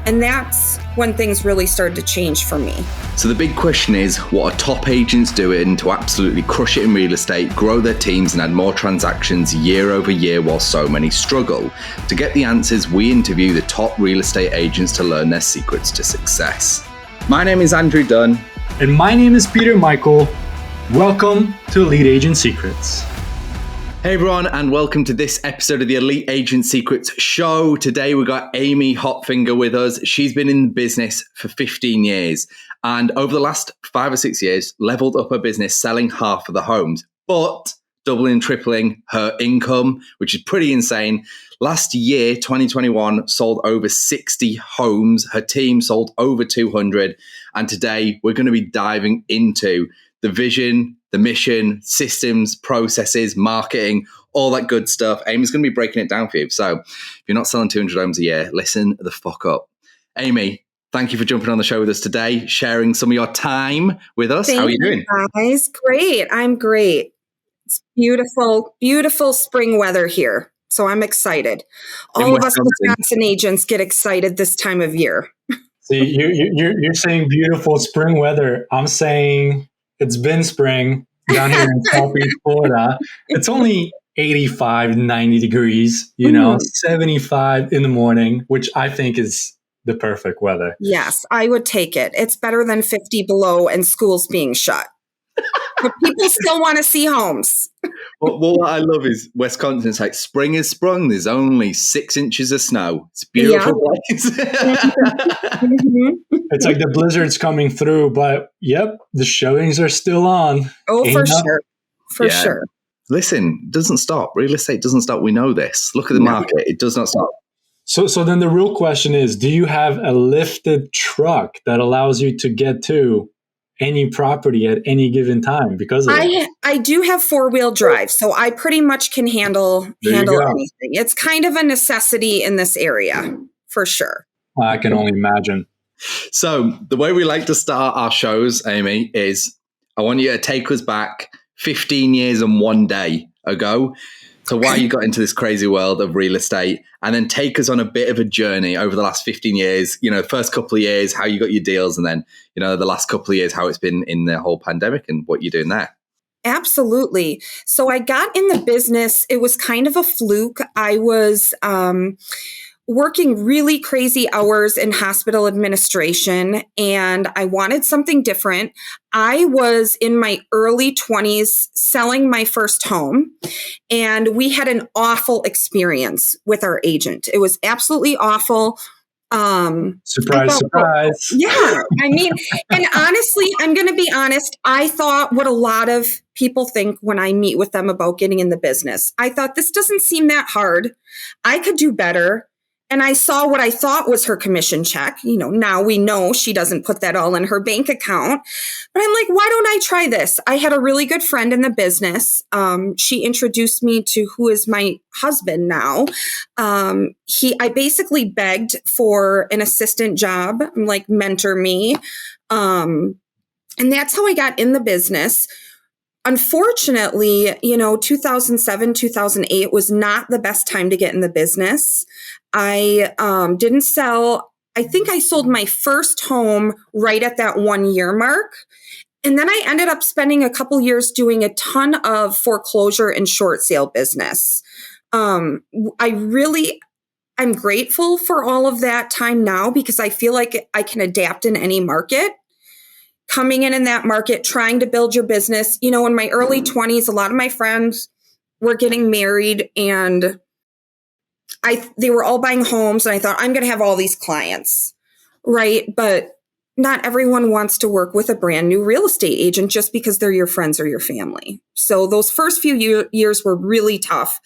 And that's when things really started to change for me. So the big question is, what are top agents doing to absolutely crush it in real estate, grow their teams and add more transactions year over year while so many struggle? To get the answers, we interview the top real estate agents to learn their secrets to success. My name is Andrew Dunn. And my name is Peter Michael. Welcome to Elite Agent Secrets. Hey everyone, and welcome to this episode of the Elite Agent Secrets show. Today we got Amy Hotfinger with us. She's been in business for 15 years and over the last 5 or 6 years leveled up her business selling half of the homes, but doubling, tripling her income, which is pretty insane. Last year, 2021, sold over 60 homes. Her team sold over 200. And today we're going to be diving into the vision, the mission, systems, processes, marketing, all that good stuff. Amy's going to be breaking it down for you. So if you're not selling 200 homes a year, listen the fuck up. Amy, thank you for jumping on the show with us today, sharing some of your time with us. How are you doing? Guys, great. I'm great. It's beautiful, beautiful spring weather here. So I'm excited. All of us Wisconsin agents get excited this time of year. See, you're saying beautiful spring weather. I'm saying it's been spring down here in Southeast Florida. It's only 85, 90 degrees, 75 in the morning, which I think is the perfect weather. Yes, I would take it. It's better than 50 below and schools being shut. But people still want to see homes. Well, what I love is Wisconsin. It's like spring has sprung. There's only 6 inches of snow. It's beautiful place. Mm-hmm. It's like the blizzard's coming through, but yep, the showings are still on. Oh, for sure. For sure. Listen, it doesn't stop. Real estate doesn't stop. We know this. Look at the market. It does not stop. So then the real question is, do you have a lifted truck that allows you to get to any property at any given time because of it? I do have 4-wheel drive, so I pretty much can handle anything. It's kind of a necessity in this area, for sure. I can only imagine. So the way we like to start our shows, Amy, is I want you to take us back 15 years and 1 day ago to why you got into this crazy world of real estate, and then take us on a bit of a journey over the last 15 years, first couple of years, how you got your deals, and then, the last couple of years, how it's been in the whole pandemic and what you're doing there. Absolutely. So I got in the business. It was kind of a fluke. I was working really crazy hours in hospital administration, and I wanted something different. I was in my early 20s selling my first home, and we had an awful experience with our agent. It was absolutely awful. Surprise. Yeah. I mean, and honestly, I'm going to be honest. I thought what a lot of people think when I meet with them about getting in the business. I thought, this doesn't seem that hard. I could do better. And I saw what I thought was her commission check. Now we know she doesn't put that all in her bank account. But I'm like, why don't I try this? I had a really good friend in the business. She introduced me to who is my husband now. I basically begged for an assistant job. I'm like, mentor me. And that's how I got in the business. Unfortunately, 2007, 2008 was not the best time to get in the business. I didn't sell. I think I sold my first home right at that 1 year mark. And then I ended up spending a couple years doing a ton of foreclosure and short sale business. I'm grateful for all of that time now because I feel like I can adapt in any market. Coming in that market, trying to build your business. In my early 20s, a lot of my friends were getting married and they were all buying homes. And I thought, I'm going to have all these clients, right? But not everyone wants to work with a brand new real estate agent just because they're your friends or your family. So those first few years were really tough.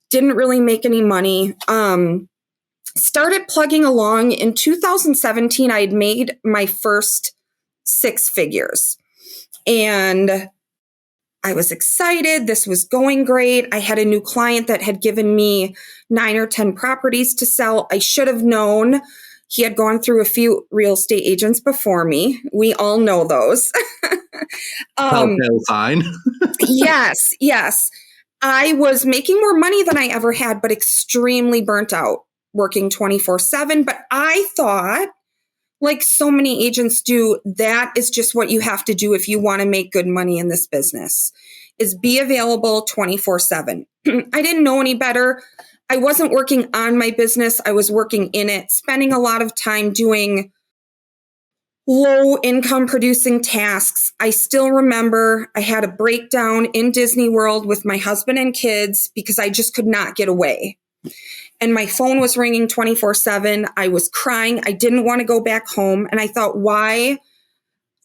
Didn't really make any money. Started plugging along. In 2017, I had made my first 6 figures. And I was excited. This was going great. I had a new client that had given me 9 or 10 properties to sell. I should have known. He had gone through a few real estate agents before me. We all know those. Telltale sign. Yes. I was making more money than I ever had, but extremely burnt out. working 24/7. But I thought, like so many agents do, that is just what you have to do if you want to make good money in this business, is be available 24/7. I didn't know any better. I wasn't working on my business. I was working in it, spending a lot of time doing low income producing tasks. I still remember I had a breakdown in Disney World with my husband and kids because I just could not get away. And my phone was ringing 24/7. I was crying. I didn't want to go back home. And I thought, why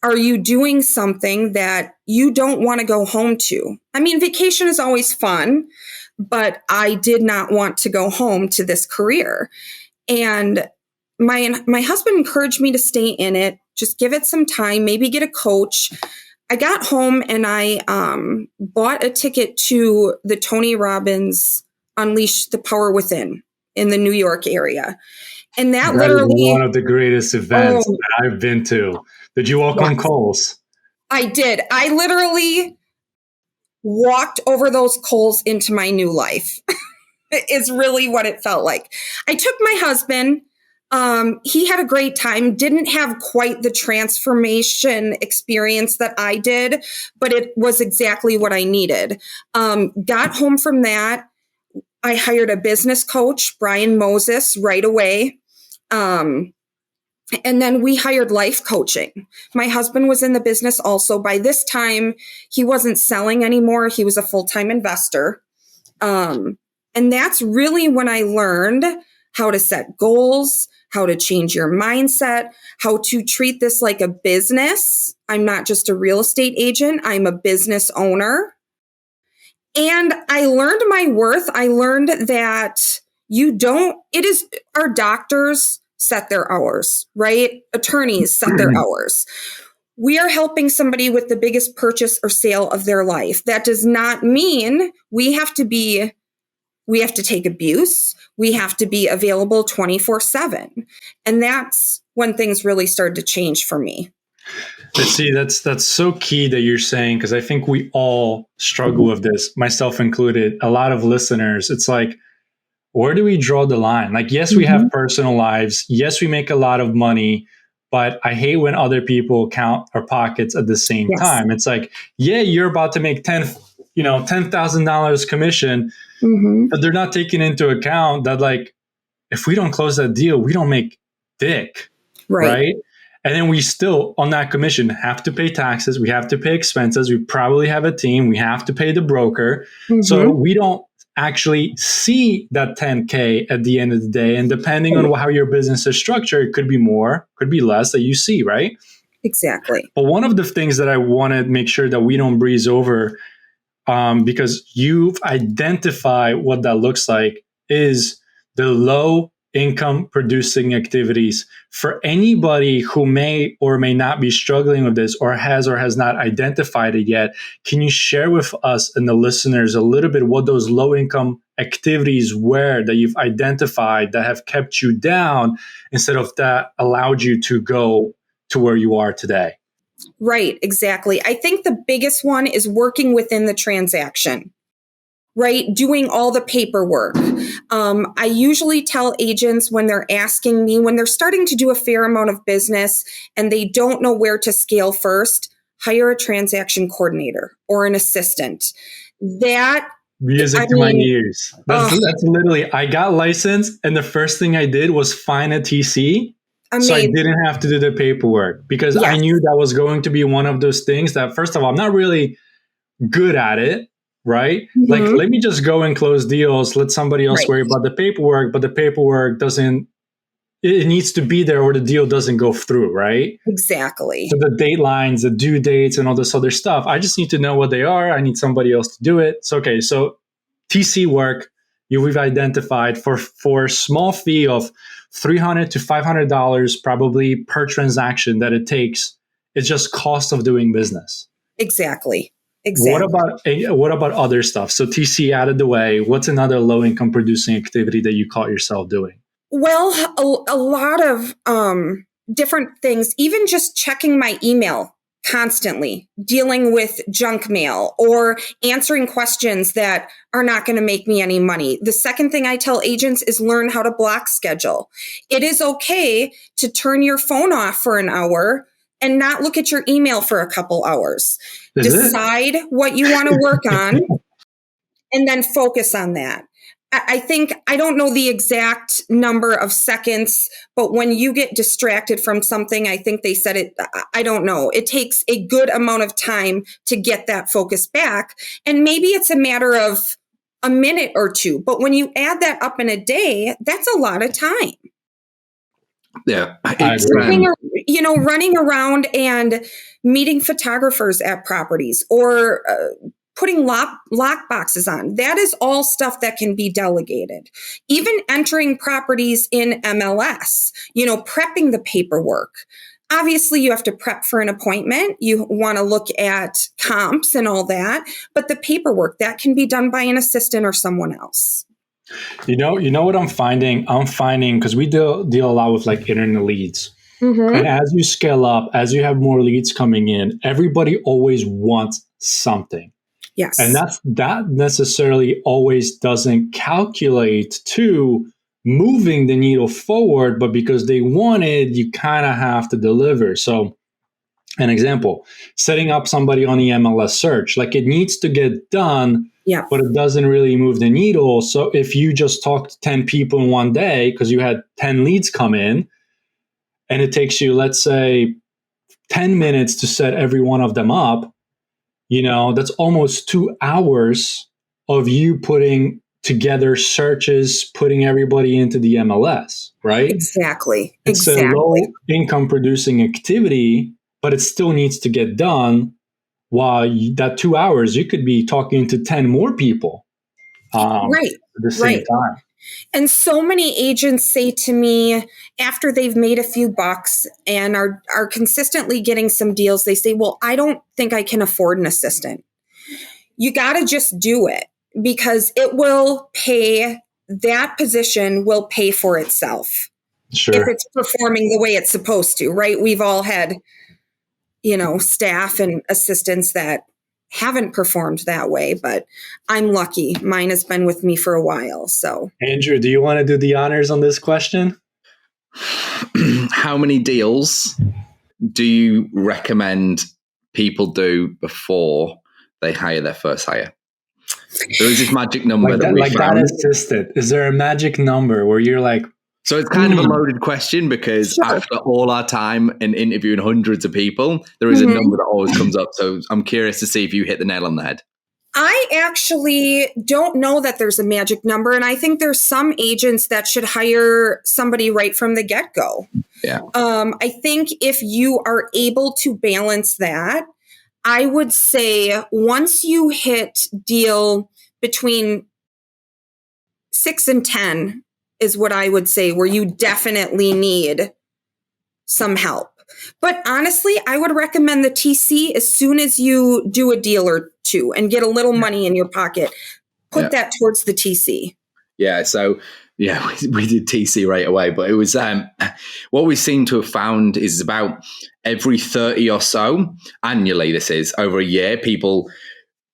are you doing something that you don't want to go home to? I mean, vacation is always fun, but I did not want to go home to this career. And my husband encouraged me to stay in it, just give it some time, maybe get a coach. I got home and I bought a ticket to the Tony Robbins Unleash the Power Within in the New York area. And that literally is one of the greatest events that I've been to. Did you walk on coals? I did. I literally walked over those coals into my new life. Is really what it felt like. I took my husband. He had a great time, didn't have quite the transformation experience that I did, but it was exactly what I needed. Got home from that. I hired a business coach, Brian Moses, right away. And then we hired life coaching. My husband was in the business also. By this time, he wasn't selling anymore. He was a full-time investor. And that's really when I learned how to set goals, how to change your mindset, how to treat this like a business. I'm not just a real estate agent. I'm a business owner. And I learned my worth. I learned that our doctors set their hours, right? Attorneys set their hours. We are helping somebody with the biggest purchase or sale of their life. That does not mean we have to take abuse. We have to be available 24/7. And that's when things really started to change for me. Let's see, that's so key that you're saying, because I think we all struggle with this, myself included, a lot of listeners. It's like, where do we draw the line? Like, yes, we have personal lives. Yes, we make a lot of money, but I hate when other people count our pockets at the same time. It's like, yeah, you're about to make $10,000 commission, but they're not taking into account that, like, if we don't close that deal, we don't make dick, right? And then we still, on that commission, have to pay taxes. We have to pay expenses. We probably have a team. We have to pay the broker. So we don't actually see that 10K at the end of the day. And depending on how your business is structured, it could be more, could be less that you see, right? Exactly. But one of the things that I want to make sure that we don't breeze over, because you've identified what that looks like, is the low income producing activities. For anybody who may or may not be struggling with this, or has not identified it yet, can you share with us and the listeners a little bit what those low income activities were that you've identified that have kept you down instead of that allowed you to go to where you are today? Right, exactly. I think the biggest one is working within the transaction, right? Doing all the paperwork. I usually tell agents when they're asking me, when they're starting to do a fair amount of business and they don't know where to scale first, hire a transaction coordinator or an assistant. That music to my ears. That's literally, I got licensed and the first thing I did was find a TC. So I didn't have to do the paperwork because I knew that was going to be one of those things that, first of all, I'm not really good at it, right? Like, let me just go and close deals. Let somebody else worry about the paperwork, but the paperwork it needs to be there or the deal doesn't go through, right? Exactly. So the datelines, the due dates, and all this other stuff, I just need to know what they are. I need somebody else to do it. So, okay, so TC work, we've identified for a small fee of $300 to $500 probably per transaction that it takes. It's just cost of doing business. Exactly. What about other stuff? So TC out of the way. What's another low income producing activity that you caught yourself doing? Well, a lot of different things, even just checking my email constantly, dealing with junk mail or answering questions that are not going to make me any money. The second thing I tell agents is learn how to block schedule. It is okay to turn your phone off for an hour and not look at your email for a couple hours. Decide what you want to work on and then focus on that. I think, I don't know the exact number of seconds, but when you get distracted from something, I think they said it, I don't know. It takes a good amount of time to get that focus back. And maybe it's a matter of a minute or two, but when you add that up in a day, that's a lot of time. Yeah. Running around and meeting photographers at properties or putting lock boxes on. That is all stuff that can be delegated. Even entering properties in MLS, prepping the paperwork. Obviously, you have to prep for an appointment. You want to look at comps and all that. But the paperwork, that can be done by an assistant or someone else. You know what I'm finding? I'm finding, because we deal a lot with like internet leads. Mm-hmm. And as you scale up, as you have more leads coming in, everybody always wants something. Yes. And that necessarily always doesn't calculate to moving the needle forward, but because they want it, you kind of have to deliver. So an example, setting up somebody on the MLS search, like it needs to get done, but it doesn't really move the needle. So if you just talk to 10 people in one day, because you had 10 leads come in, and it takes you, let's say, 10 minutes to set every one of them up, that's almost 2 hours of you putting together searches, putting everybody into the MLS, right? Exactly. It's a low income producing activity, but it still needs to get done. While that 2 hours, you could be talking to 10 more people at the same time. And so many agents say to me after they've made a few bucks and are consistently getting some deals, they say, well, I don't think I can afford an assistant. You got to just do it because it will pay. That position will pay for itself. Sure. If it's performing the way it's supposed to, right? We've all had, staff and assistants that haven't performed that way, but I'm lucky. Mine has been with me for a while. So, Andrew, do you want to do the honors on this question? How many deals do you recommend people do before they hire their first hire? There is this magic number that assistant. Is there a magic number where you're like, so it's kind of a loaded question because after all our time in interviewing hundreds of people, there is a number that always comes up. So I'm curious to see if you hit the nail on the head. I actually don't know that there's a magic number. And I think there's some agents that should hire somebody right from the get-go. Yeah. I think if you are able to balance that, I would say once you hit deal between 6 and 10, is what I would say, where you definitely need some help. But honestly, I would recommend the TC as soon as you do a deal or two and get a little money in your pocket. Put that towards the TC. Yeah. So, we did TC right away. But it was what we seem to have found is about every 30 or so annually, this is over a year,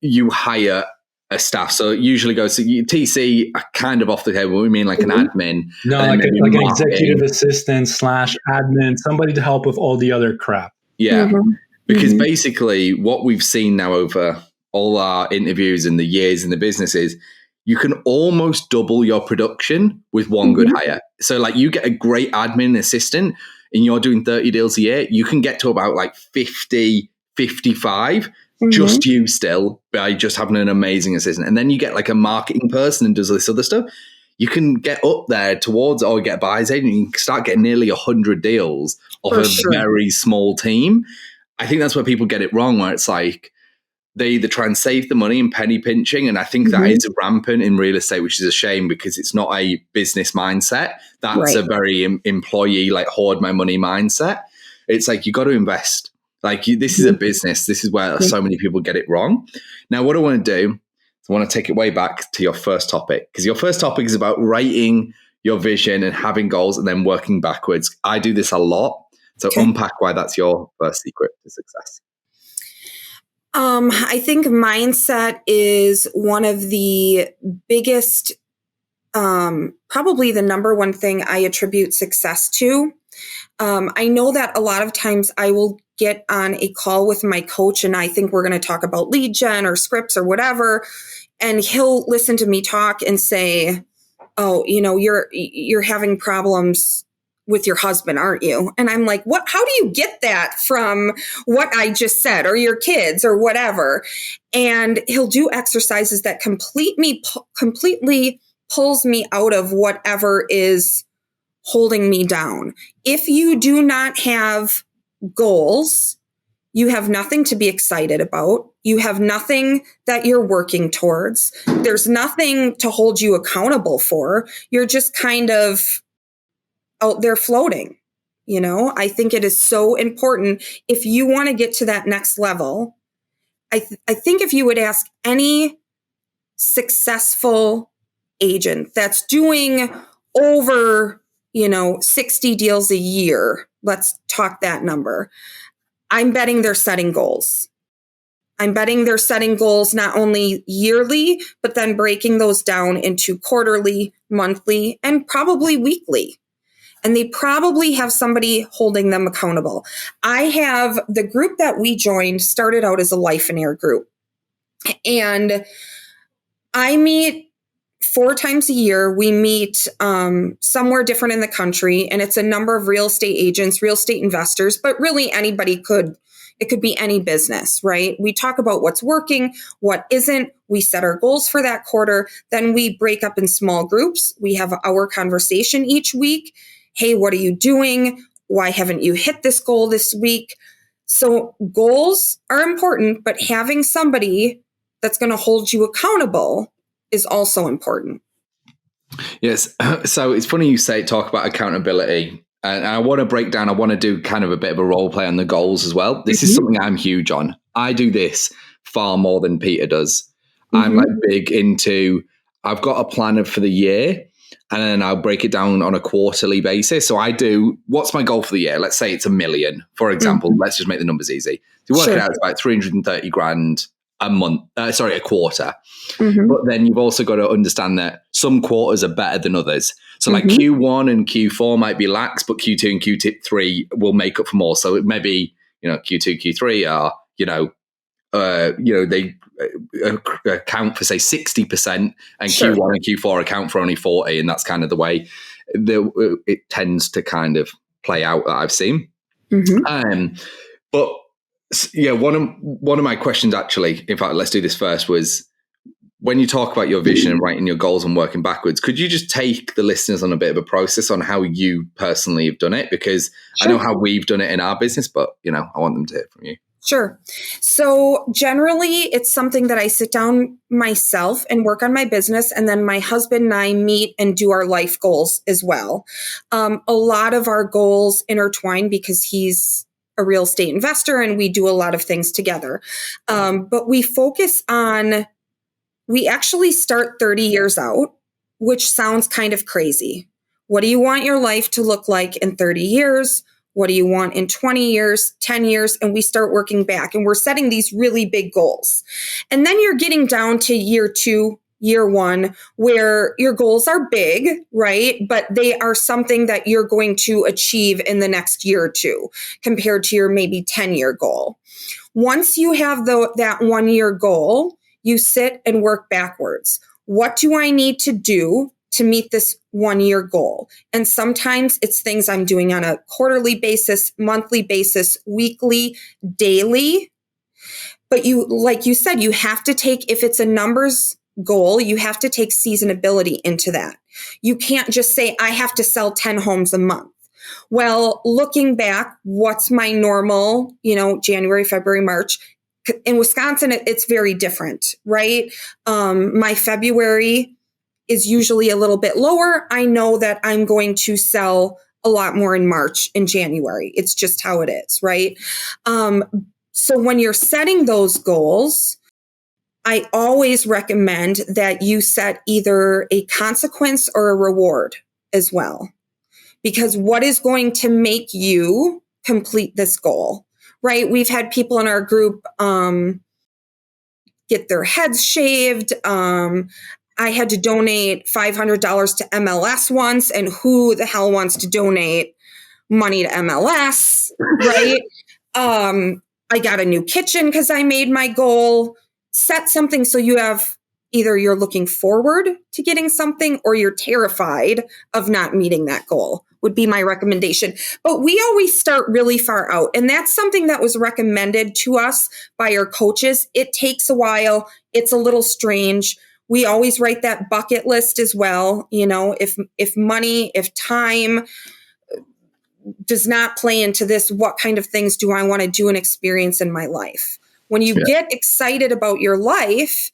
you hire a staff. So it usually goes to TC, kind of off the table. We mean like an admin. No, like an executive assistant / admin, somebody to help with all the other crap. Yeah. Because basically what we've seen now over all our interviews and the years in the business is you can almost double your production with one good hire. So like you get a great admin assistant and you're doing 30 deals a year, you can get to about like 50, 55 just you still by just having an amazing assistant. And then you get like a marketing person and does this other stuff. You can get up there towards, or get a buyer's agent, and you can start getting nearly 100 deals off a very small team. I think that's where people get it wrong, where it's like they either try and save the money and penny pinching. And I think that is rampant in real estate, which is a shame because it's not a business mindset. That's a very employee, like hoard my money mindset. It's like, you got to invest. Like this is a business. This is where so many people get it wrong. Now, what I want to do is I want to take it way back to your first topic, because your first topic is about writing your vision and having goals and then working backwards. I do this a lot. So unpack why that's your first secret to success. I think mindset is one of the biggest, probably the number one thing I attribute success to. I know that a lot of times I will get on a call with my coach and I think we're going to talk about lead gen or scripts or whatever. And he'll listen to me talk and say, oh, you're having problems with your husband, aren't you? And I'm like, what, how do you get that from what I just said, or your kids or whatever? And he'll do exercises that completely pulls me out of whatever is holding me down. If you do not have goals, you have nothing to be excited about. You have nothing that you're working towards. There's nothing to hold you accountable for. You're just kind of out there floating. I think it is so important if you want to get to that next level. I think if you would ask any successful agent that's doing over, 60 deals a year, let's talk that number. I'm betting they're setting goals. I'm betting they're setting goals not only yearly, but then breaking those down into quarterly, monthly, and probably weekly. And they probably have somebody holding them accountable. I have the group that we joined started out as a life and air group. And I meet 4 times a year. We meet somewhere different in the country, and it's a number of real estate agents, real estate investors, but really anybody it could be any business, right? We talk about what's working, what isn't. We set our goals for that quarter. Then we break up in small groups. We have our conversation each week. Hey, what are you doing? Why haven't you hit this goal this week? So goals are important, but having somebody that's going to hold you accountable is also important. Yes. So it's funny you talk about accountability. And I want to do kind of a bit of a role play on the goals as well. This is something I'm huge on. I do this far more than Peter does. I'm like big into, I've got a plan for the year, and then I'll break it down on a quarterly basis. So I do, what's my goal for the year? Let's say it's $1 million, for example. Let's just make the numbers easy. To work it out, it's about 330 grand a month, a quarter. But then you've also got to understand that some quarters are better than others. So like Q1 and Q4 might be lax, but Q2 and Q3 will make up for more. So it may be, Q2, Q3 are, they account for say 60%, and Q1 and Q4 account for only 40%. And that's kind of the way it tends to kind of play out that I've seen. But yeah, one of my questions actually, in fact, let's do this first, was when you talk about your vision and writing your goals and working backwards, could you just take the listeners on a bit of a process on how you personally have done it? Because I know how we've done it in our business, but I want them to hear from you. Sure. So generally, it's something that I sit down myself and work on my business. And then my husband and I meet and do our life goals as well. A lot of our goals intertwine because he's a real estate investor and we do a lot of things together. But we actually start 30 years out, which sounds kind of crazy. What do you want your life to look like in 30 years? What do you want in 20 years, 10 years? And we start working back and we're setting these really big goals. And then you're getting down to year 2, year 1, where your goals are big, right? But they are something that you're going to achieve in the next year or 2 compared to your maybe 10-year goal. Once you have that 1-year goal, you sit and work backwards. What do I need to do to meet this 1-year goal? And sometimes it's things I'm doing on a quarterly basis, monthly basis, weekly, daily. But like you said, you have to take, if it's a numbers goal, you have to take seasonability into that. You can't just say, I have to sell 10 homes a month. Well, looking back, what's my normal, January, February, March? In Wisconsin, it's very different, right? My February is usually a little bit lower. I know that I'm going to sell a lot more in March and January. It's just how it is, right? So when you're setting those goals, I always recommend that you set either a consequence or a reward as well. Because what is going to make you complete this goal? Right? We've had people in our group get their heads shaved. I had to donate $500 to MLS once, and who the hell wants to donate money to MLS, right? I got a new kitchen because I made my goal. Set something so you have either you're looking forward to getting something or you're terrified of not meeting that goal would be my recommendation. But we always start really far out. And that's something that was recommended to us by our coaches. It takes a while. It's a little strange. We always write that bucket list as well. You know, if money, if time does not play into this, what kind of things do I want to do and experience in my life? When you get excited about your life,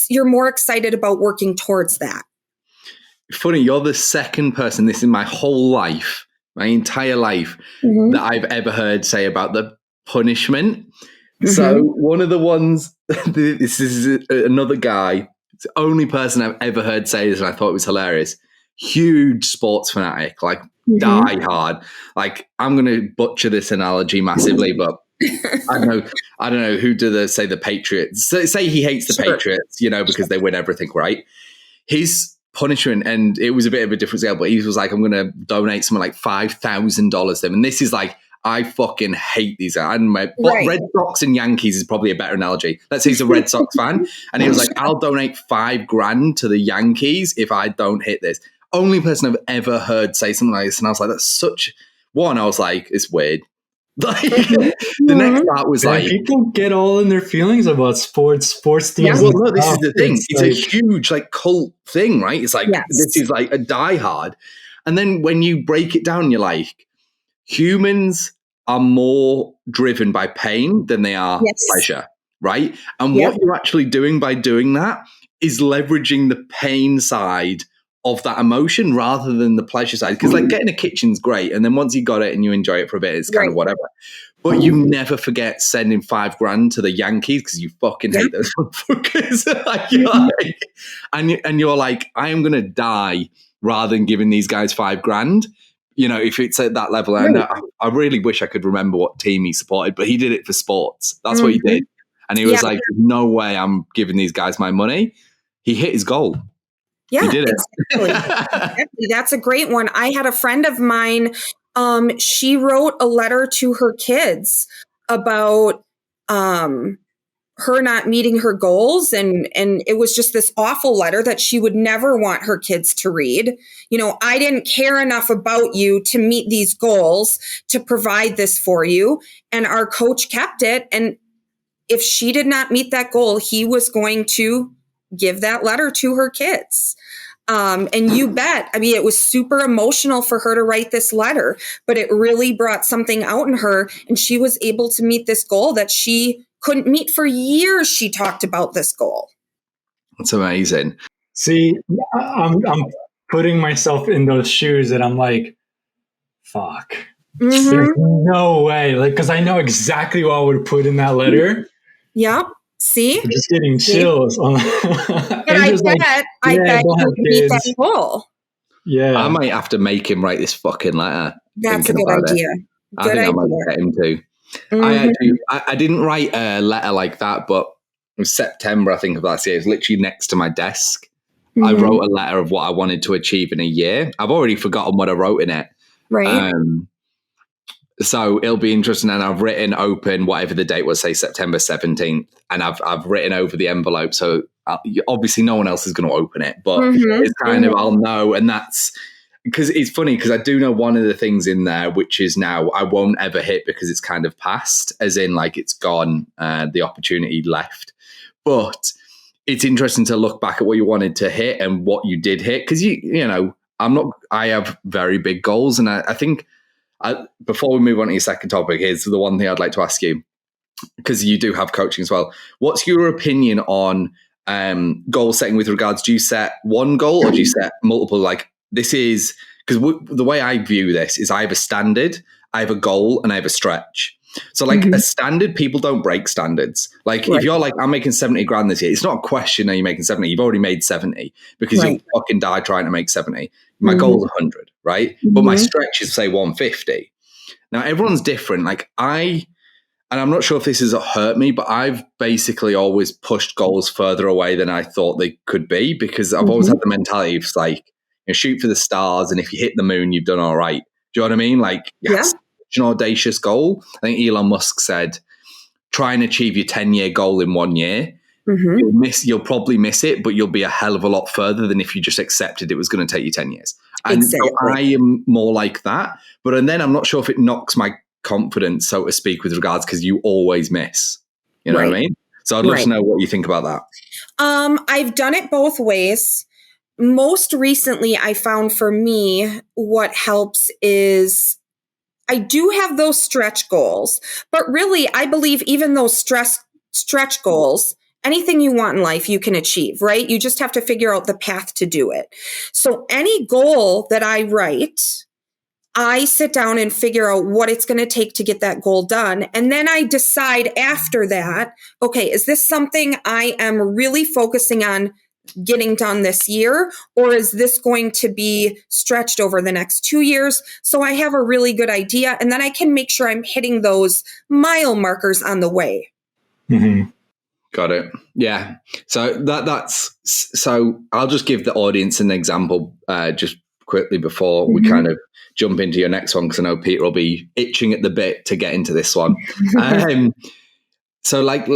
you're more excited about working towards that. Funny, you're the second person this in my whole life, my entire life, that I've ever heard say about the punishment. So one of the ones, this is another guy, it's the only person I've ever heard say this, and I thought it was hilarious. Huge sports fanatic, like die hard. Like, I'm going to butcher this analogy massively, but I don't know who do they say the Patriots. Say he hates the Patriots, you know, because they win everything, right? His punishment, and it was a bit of a different scale, but he was like, I'm going to donate something like $5,000 to them. And this is like, I fucking hate these guys. But Red Sox and Yankees is probably a better analogy. Let's say he's a Red Sox fan. And he was like, I'll donate $5,000 to the Yankees if I don't hit this. Only person I've ever heard say something like this. And I was like, that's such one. I was like, it's weird. Like, the next part was like, people get all in their feelings about sports teams. Yeah, well, no, this is the thing. It's like a huge like cult thing, right? It's like, this is like a diehard. And then when you break it down, you're like, humans are more driven by pain than they are pleasure, right? And what you're actually doing by doing that is leveraging the pain side of that emotion rather than the pleasure side. Because like getting a kitchen's great, and then once you got it and you enjoy it for a bit, it's kind of whatever. But you never forget sending $5,000 to the Yankees because you fucking hate those motherfuckers. And you're like, I am gonna die rather than giving these guys $5,000. You know, if it's at that level. And I really wish I could remember what team he supported, but he did it for sports. That's what he did. And he was like, no way I'm giving these guys my money. He hit his goal. Yeah, he did it. Exactly. That's a great one. I had a friend of mine, she wrote a letter to her kids about her not meeting her goals. And it was just this awful letter that she would never want her kids to read. You know, I didn't care enough about you to meet these goals, to provide this for you. And our coach kept it. And if she did not meet that goal, he was going to give that letter to her kids. And you bet, I mean, it was super emotional for her to write this letter, but it really brought something out in her. And she was able to meet this goal that she couldn't meet for years. She talked about this goal. That's amazing. See, I'm putting myself in those shoes and I'm like, fuck. There's no way. Like, because I know exactly what I would put in that letter. Yep. See? I'm just getting chills. But I bet you would meet that goal. Yeah. I might have to make him write this fucking letter. That's a good idea. I think I might get him to. I didn't write a letter like that, but it was September, I think, of last year. It was literally next to my desk. I wrote a letter of what I wanted to achieve in a year. I've already forgotten what I wrote in it. Right. So it'll be interesting. And I've written open whatever the date was, say September 17th. And I've written over the envelope. So obviously no one else is going to open it, but it's kind of, I'll know. And that's because it's funny because I do know one of the things in there, which is now I won't ever hit because it's kind of past, as in like it's gone, the opportunity left. But it's interesting to look back at what you wanted to hit and what you did hit. Because you know, I have very big goals. And I think before we move on to your second topic, here's the one thing I'd like to ask you, because you do have coaching as well. What's your opinion on goal setting with regards? Do you set one goal or do you set multiple? Like this is, because the way I view this is I have a standard, I have a goal, and I have a stretch. So like a standard, people don't break standards. Like if you're like, I'm making 70 grand this year, it's not a question, are you making 70? You've already made 70 because you'll fucking die trying to make 70. My goal is 100, right? But my stretch is say 150. Now everyone's different. Like I and I'm not sure if this has hurt me, but I've basically always pushed goals further away than I thought they could be, because I've always had the mentality of like, shoot for the stars, and if you hit the moon, you've done all right. Do you know what I mean? Like, yes, such an audacious goal. I think Elon Musk said, try and achieve your 10-year goal in 1 year. You'll probably miss it, but you'll be a hell of a lot further than if you just accepted it was going to take you 10 years. And so I am more like that. But then I'm not sure if it knocks my confidence, so to speak, with regards, because you always miss. You know what I mean? So I'd love to know what you think about that. I've done it both ways. Most recently, I found for me, what helps is I do have those stretch goals, but really, I believe even those stretch goals, anything you want in life, you can achieve, right? You just have to figure out the path to do it. So any goal that I write, I sit down and figure out what it's going to take to get that goal done. And then I decide after that, okay, is this something I am really focusing on getting done this year, or is this going to be stretched over the next 2 years? So I have a really good idea, and then I can make sure I'm hitting those mile markers on the way. Got it. Yeah. So so I'll just give the audience an example just quickly before we kind of jump into your next one, because I know Peter will be itching at the bit to get into this one. So like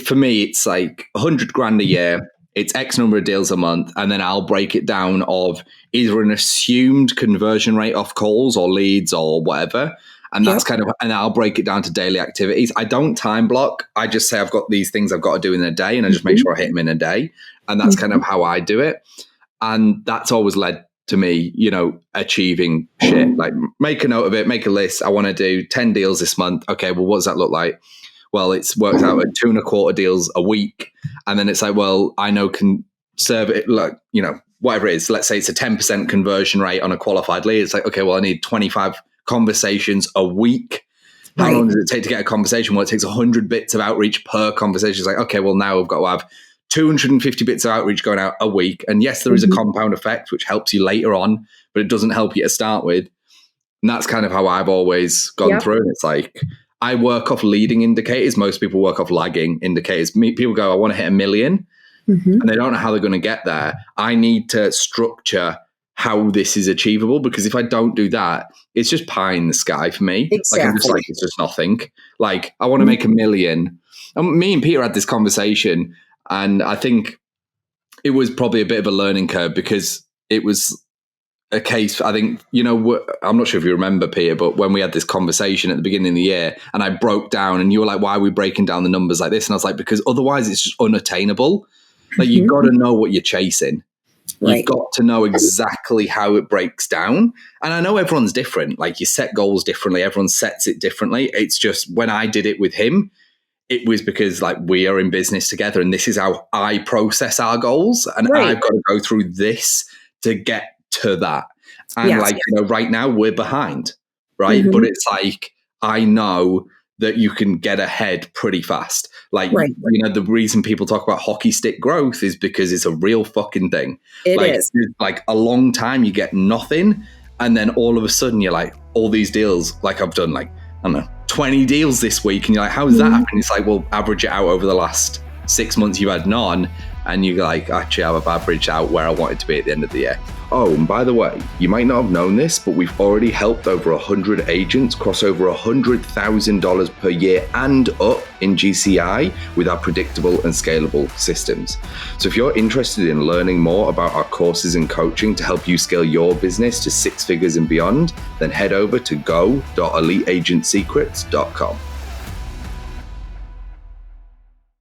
for me, it's like 100 grand a year. It's X number of deals a month. And then I'll break it down of either an assumed conversion rate off calls or leads or whatever. And that's and I'll break it down to daily activities. I don't time block. I just say I've got these things I've got to do in a day, and I just make sure I hit them in a day. And that's kind of how I do it. And that's always led to me, achieving shit. Like, make a note of it, make a list. I want to do 10 deals this month. Okay, well, what does that look like? Well, it's worked out at 2.25 deals a week. And then it's like, well, I know can serve it, like, whatever it is. Let's say it's a 10% conversion rate on a qualified lead. It's like, okay, well, I need 25 conversations a week. How long does it take to get a conversation? Well, it takes 100 bits of outreach per conversation. It's like, okay, well, now we've got to have 250 bits of outreach going out a week. And yes, there is a compound effect, which helps you later on, but it doesn't help you to start with. And that's kind of how I've always gone through. And it's like, I work off leading indicators. Most people work off lagging indicators. People go, I want to hit 1 million. And they don't know how they're going to get there. I need to structure how this is achievable, because if I don't do that, it's just pie in the sky for me. Like, I'm just like, it's just nothing. Like, I want to make 1 million. And me and Peter had this conversation, and I think it was probably a bit of a learning curve, because it was a case, I think, I'm not sure if you remember, Peter, but when we had this conversation at the beginning of the year, and I broke down, and you were like, why are we breaking down the numbers like this? And I was like, because otherwise it's just unattainable. Like, you've got to know what you're chasing. You've got to know exactly how it breaks down. And I know everyone's different. Like, you set goals differently. Everyone sets it differently. It's just, when I did it with him, it was because, like, we are in business together, and this is how I process our goals. And I've got to go through this to get to that. And right now we're behind, right? But it's like, I know that you can get ahead pretty fast. Like, the reason people talk about hockey stick growth is because it's a real fucking thing. It is. Like, a long time you get nothing, and then all of a sudden you're like, all these deals, like, I've done, like, I don't know, 20 deals this week, and you're like, how does that happen? It's like, well, average it out over the last 6 months you've had none, and you're like, actually, I've averaged out where I wanted to be at the end of the year. Oh, and by the way, you might not have known this, but we've already helped over 100 agents cross over $100,000 per year and up in GCI with our predictable and scalable systems. So if you're interested in learning more about our courses and coaching to help you scale your business to 6 figures and beyond, then head over to go.eliteagentsecrets.com.